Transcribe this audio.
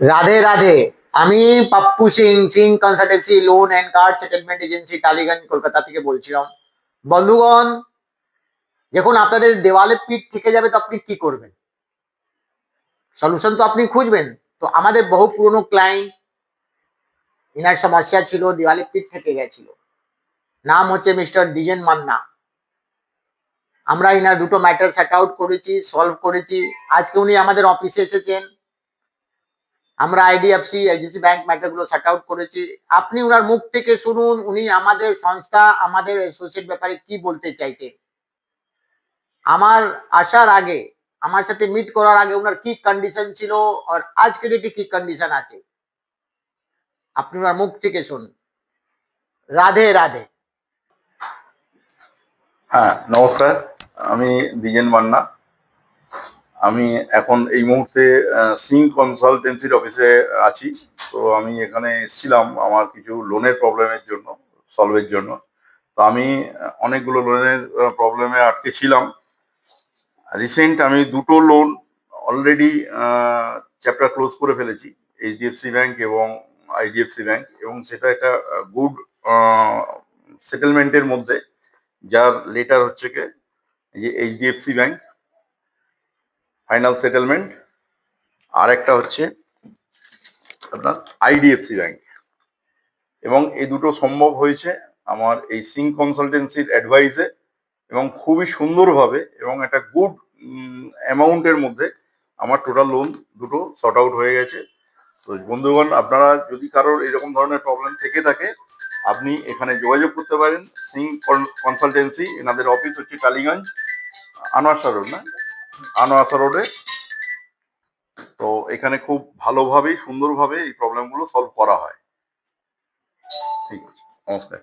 রাধে রাধে। আমি Pappu Singh, Singh consultancy loan and card settlement agency, Tollygunge, Kolkata থেকে বলছিলাম। বন্ধুগণ, যখন আপনাদের দেওয়ালে পিঠ থেকে যাবে তো আপনি কি করবেন? সলিউশন তো আপনি খুঁজবেন। তো আমাদের বহু পুরনো ক্লায়েন্ট, ইনার সমস্যা ছিল, দেওয়ালে পিঠ থেকে গেছিল। নাম হচ্ছে মিস্টার দ্বিজেন মান্না। আমরা ইনার দুটো ম্যাটার সেট আউট করেছি, সলভ করেছি। আজকে উনি আমাদের অফিসে এসেছেন। আমরা আইডিএফসি এজেন্সি ব্যাংক ম্যাটারগুলো সেট আউট করেছি। আপনি ওনার মুখ থেকে শুনুন উনি আমাদের সংস্থা, আমাদের অ্যাসোসিয়েট ব্যাপারে কি বলতে চাইছে। আমার আসার আগে, আমার সাথে মিট করার আগে ওনার কি কন্ডিশন ছিল আর আজকে ডেটে কি কন্ডিশন আছে, আপনি ওনার মুখ থেকে শুনুন। রাধে রাধে। হ্যাঁ, নমস্কার। আমি দ্বিজেন মান্না। আমি এখন এই মুহূর্তে সিং কনসালটেন্সির অফিসে আছি। তো আমি এখানে এসেছিলাম আমার কিছু লোনের প্রবলেমের জন্য, সলভের জন্য। তো আমি অনেকগুলো লোনের প্রবলেমে আটকে ছিলাম। রিসেন্ট আমি দুটো লোন অলরেডি চ্যাপ্টার ক্লোজ করে ফেলেছি, এইচডিএফসি ব্যাংক এবং আইডিএফসি ব্যাংক, এবং সেটা একটা গুড সেটেলমেন্টের মধ্যে, যার লেটার হচ্ছে কি যে এইচডিএফসি ব্যাংক ফাইনাল সেটেলমেন্ট, আর একটা হচ্ছে আপনার আইডিএফসি ব্যাংক। এবং এই দুটো সম্ভব হয়েছে আমার এই সিং কনসালটেন্সির অ্যাডভাইসে, এবং খুবই সুন্দরভাবে এবং একটা গুড অ্যামাউন্টের মধ্যে আমার টোটাল লোন দুটো সর্ট আউট হয়ে গেছে। তো বন্ধুগণ, আপনারা যদি কারোর এরকম ধরনের প্রবলেম থেকে থাকে, আপনি এখানে যোগাযোগ করতে পারেন। সিং কনসালটেন্সি, এনাদের অফিস হচ্ছে টালিগঞ্জ, আনোয়ারশা রোড, না আনোয়ারশা রোডে। তো এখানে খুব ভালোভাবেই সুন্দরভাবে এই প্রবলেমগুলো সলভ করা হয়। ঠিক আছে, নমস্কার।